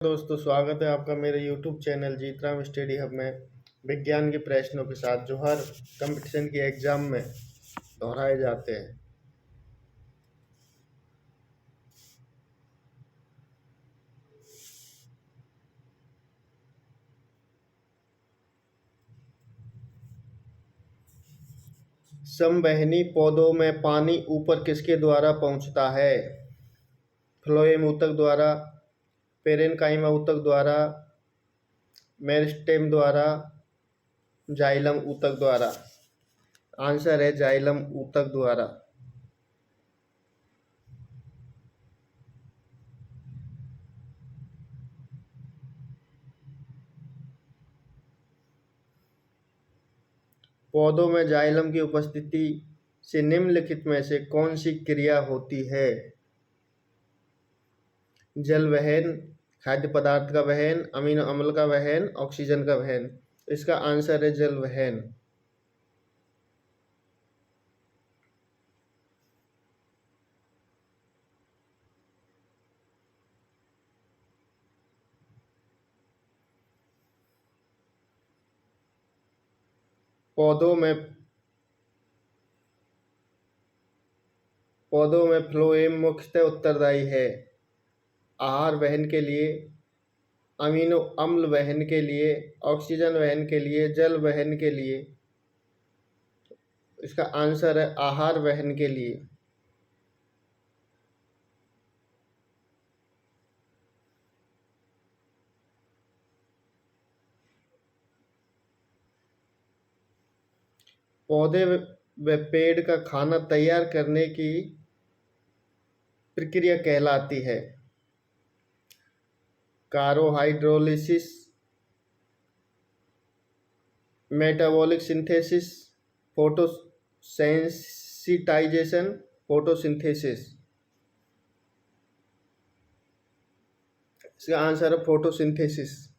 दोस्तों, स्वागत है आपका मेरे YouTube channel Jeetram study hub में विज्ञान के प्रश्नों के साथ, जो हर कंपटीशन के एग्जाम में दोहराए जाते हैं। समवहनी पौधों में पानी ऊपर किसके द्वारा पहुंचता है? फ्लोएम ऊतक द्वारा, पेरेनकाइमा ऊतक द्वारा, मेरिस्टेम द्वारा, जाइलम ऊतक द्वारा। आंसर है जाइलम ऊतक द्वारा। पौधों में जाइलम की उपस्थिति से निम्नलिखित में से कौन सी क्रिया होती है? जल वहन, खाद्य पदार्थ का वहन, अमीनो अम्ल का वहन, ऑक्सीजन का वहन। इसका आंसर है जल वहन। पौधों में फ्लोएम मुख्यतः उत्तरदायी है आहार वहन के लिए, अमीनो अम्ल वहन के लिए, ऑक्सीजन वहन के लिए, जल वहन के लिए। इसका आंसर है आहार वहन के लिए। पौधे व पेड़ का खाना तैयार करने की प्रक्रिया कहलाती है कार्बोहाइड्रोलिसिस, मेटाबॉलिक सिंथेसिस, फोटोसेंसिटाइजेशन, फोटोसिंथेसिस। इसका आंसर है फोटोसिंथेसिस।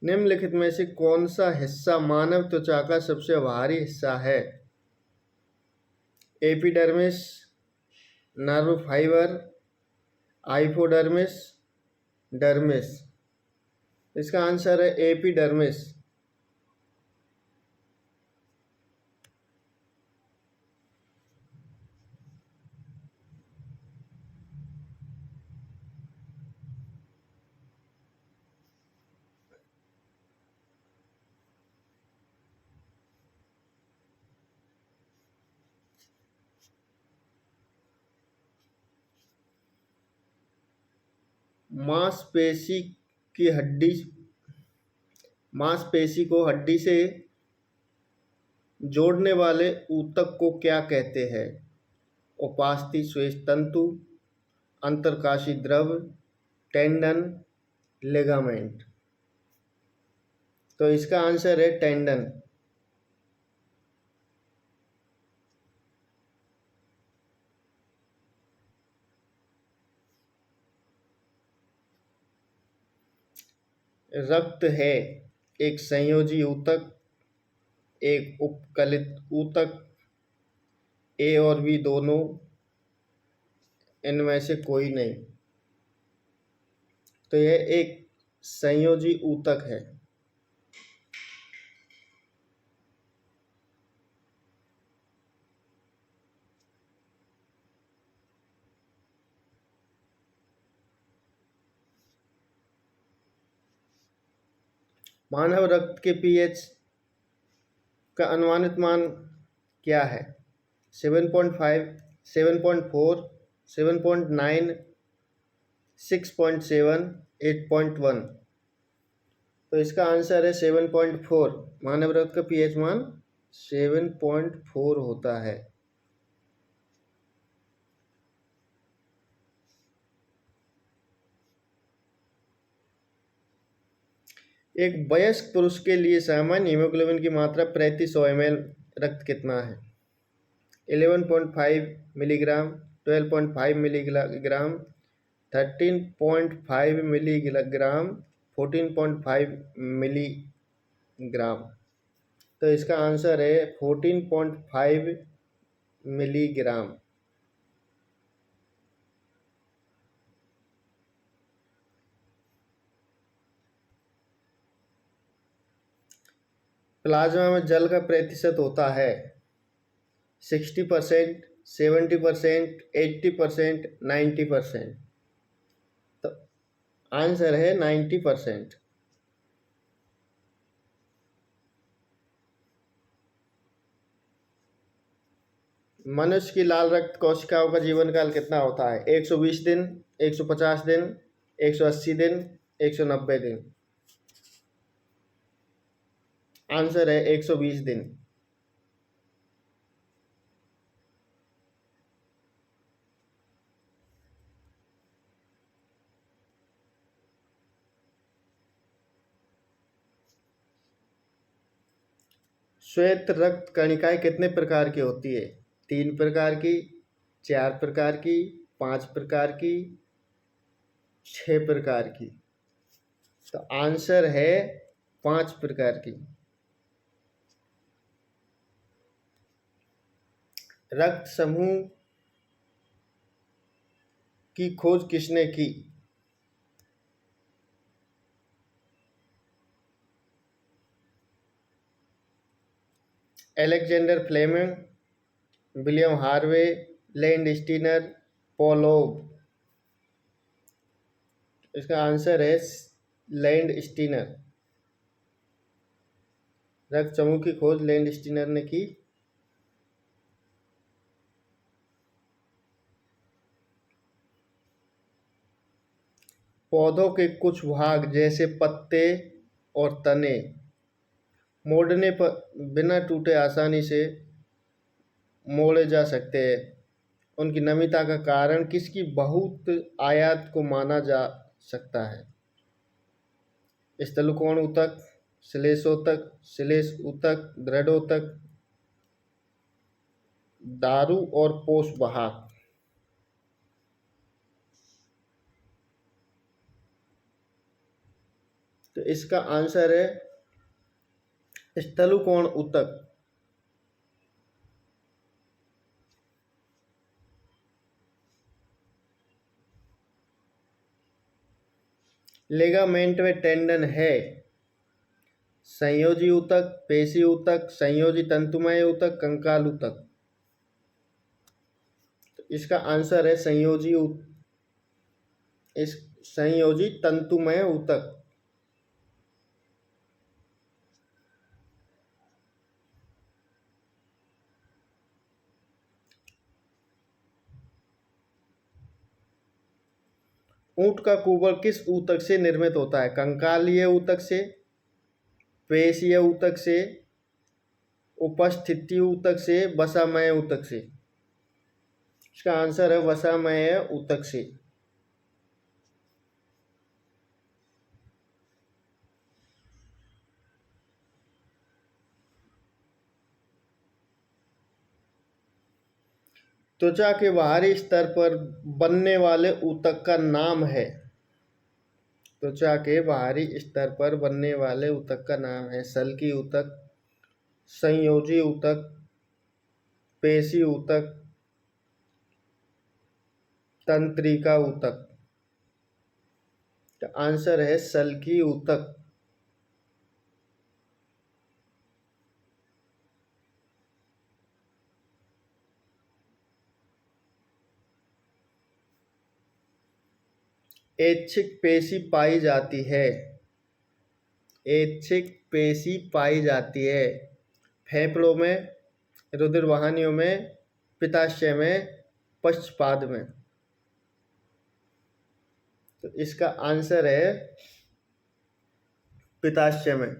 निम्नलिखित में से कौन सा हिस्सा मानव त्वचा का सबसे बाहरी हिस्सा है? Epidermis, nerve fibre, hypodermis, dermis. इसका आंसर है एपिडर्मिस। मांसपेशी को हड्डी से जोड़ने वाले ऊतक को क्या कहते हैं? उपास्थि श्वेत तंतु, अंतरकाशी द्रव, टेंडन, लिगामेंट। तो इसका आंसर है टेंडन। रक्त है एक संयोजी ऊतक, एक उपकलित ऊतक, ए और बी दोनों, इनमें से कोई नहीं। तो यह एक संयोजी ऊतक है। मानव रक्त के पीएच का अनुमानित मान क्या है? 7.5, 7.4, 7.9, 6.7, 8.1। तो इसका आंसर है 7.4। मानव रक्त का पीएच मान 7.4 होता है। एक वयस्क पुरुष के लिए सामान्य हीमोग्लोबिन की मात्रा प्रति 100 ml रक्त कितना है? 11.5 मिलीग्राम, 12.5 मिलीग्राम, 13.5 मिलीग्राम, 14.5 मिलीग्राम। तो इसका आंसर है 14.5 मिलीग्राम। प्लाज्मा में जल का प्रतिशत होता है 60%, 70%, 80%, 90%। तो आंसर है 90%। मनुष्य की लाल रक्त कोशिकाओं का जीवन काल कितना होता है? 120 दिन, 150 दिन, 180 दिन, 190 दिन। आंसर है 120 दिन। श्वेत रक्त कणिकाएं कितने प्रकार की होती है? 3 प्रकार की, 4 प्रकार की, 5 प्रकार की, 6 प्रकार की। तो आंसर है 5 प्रकार की। रक्त समूह की खोज किसने की? Alexander Fleming, William Harvey, Landsteiner, पोलोब। इसका आंसर है लैंड स्टीनर। रक्त समूह की खोज लैंड स्टीनर ने की। पौधों के कुछ भाग जैसे पत्ते और तने मोड़ने पर बिना टूटे आसानी से मोड़े जा सकते हैं। उनकी नम्यता का कारण किसकी बहुत आयात को माना जा सकता है? स्थलकोण ऊतक, श्लेषोतक, श्लेष ऊतक, दृढ़ोतक, दारू और पोष वाहक। तो इसका आंसर है स्थलकोण ऊतक। लिगामेंट में टेंडन है संयोजी ऊतक, पेशी ऊतक, संयोजी तंतुमय ऊतक, कंकाल ऊतक। तो इसका आंसर है संयोजी तंतुमय ऊतक। ऊंट का कुबर किस ऊतक से निर्मित होता है? कंकालीय ऊतक से, पेशीय ऊतक से, उपस्थिति ऊतक से, वसामय ऊतक से। इसका आंसर है वसामय ऊतक से। त्वचा के बाहरी स्तर पर बनने वाले ऊतक का नाम है? त्वचा के बाहरी स्तर पर बनने वाले ऊतक का नाम है सल्की ऊतक, संयोजी ऊतक, पेशी ऊतक, तंत्रिका ऊतक। तो आंसर है सल्की ऊतक। ऐच्छिक पेशी पाई जाती है? ऐच्छिक पेशी पाई जाती है फेफड़ों में, रुधिर वाहिनियों में, पित्ताशय में, पक्षपाद में। तो इसका आंसर है पित्ताशय में।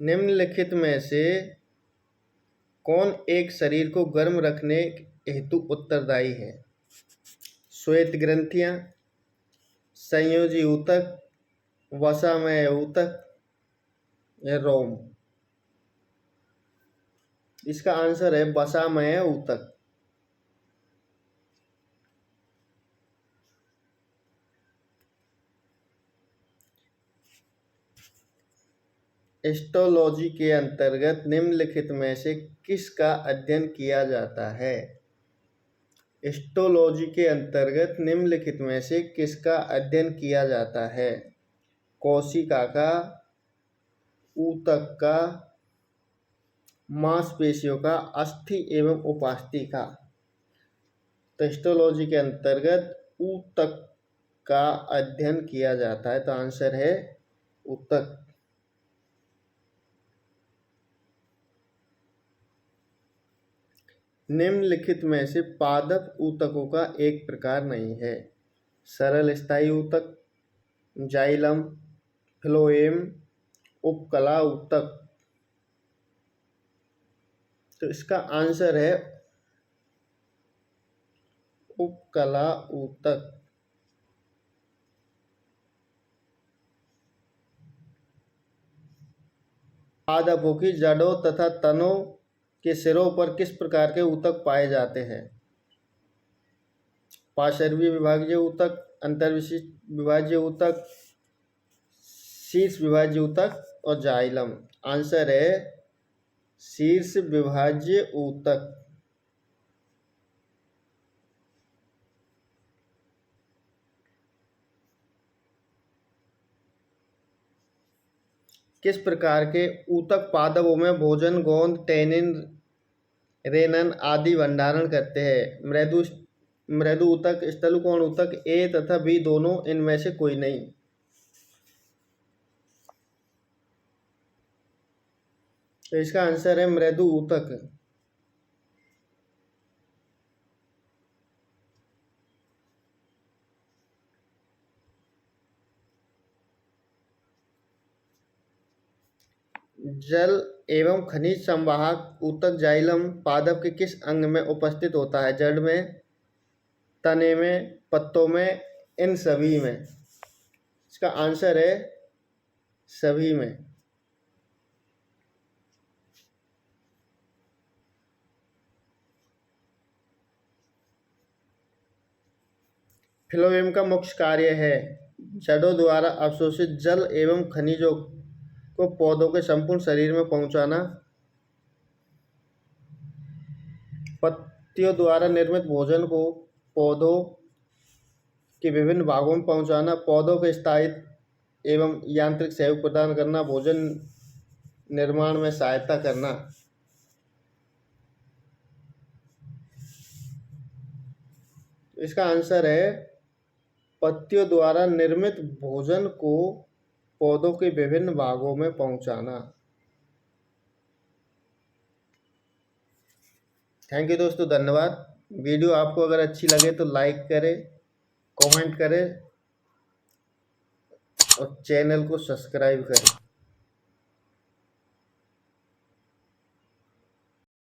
निम्नलिखित में से कौन एक शरीर को गर्म रखने हेतु उत्तरदायी है? श्वेत ग्रंथियां, संयोजी ऊतक, वसामय ऊतक या रोम। इसका आंसर है वसामय ऊतक। हिस्टोलॉजी के अंतर्गत निम्नलिखित में से किसका अध्ययन किया जाता है? हिस्टोलॉजी के अंतर्गत निम्नलिखित में से किसका अध्ययन किया जाता है? कोशिका का, ऊतक का, मांसपेशियों का, अस्थि एवं उपास्थि का। तो हिस्टोलॉजी के अंतर्गत ऊतक का अध्ययन किया जाता है, तो आंसर है ऊतक। निम्नलिखित में से पादप ऊतकों का एक प्रकार नहीं है? सरल स्थायी ऊतक, जाइलम, फ्लोएम, उपकला ऊतक। तो इसका आंसर है उपकला ऊतक। पादपों की जड़ों तथा तनों के सिरों पर किस प्रकार के ऊतक पाए जाते हैं? पार्श्वीय विभाजीय ऊतक, अंतर्विशिष्ट विभाजीय ऊतक, शीर्ष विभाज्य ऊतक और जाइलम। आंसर है शीर्ष विभाज्य ऊतक। किस प्रकार के ऊतक पादपों में भोजन, गोंद, टैनिन, रेनन आदि भंडारण करते हैं? मृदु ऊतक, स्थलकोण ऊतक, ए तथा बी दोनों, इनमें से कोई नहीं। तो इसका आंसर है मृदु ऊतक। जल एवं खनिज संवाहक ऊतक जाइलम पादप के किस अंग में उपस्थित होता है? जड़ में, तने में, पत्तों में, इन सभी में। इसका आंसर है सभी में। फ्लोएम का मुख्य कार्य है जड़ों द्वारा अवशोषित जल एवं खनिजों को पौधों के संपूर्ण शरीर में पहुंचाना, पत्तियों द्वारा निर्मित भोजन को पौधों के विभिन्न भागों में पहुंचाना, पौधों के स्थायित्व एवं यांत्रिक सहयोग प्रदान करना, भोजन निर्माण में सहायता करना। इसका आंसर है पत्तियों द्वारा निर्मित भोजन को पौधों के विभिन्न भागों में पहुंचाना। थैंक यू दोस्तों, धन्यवाद। वीडियो आपको अगर अच्छी लगे तो लाइक करें, कमेंट करें और चैनल को सब्सक्राइब करें।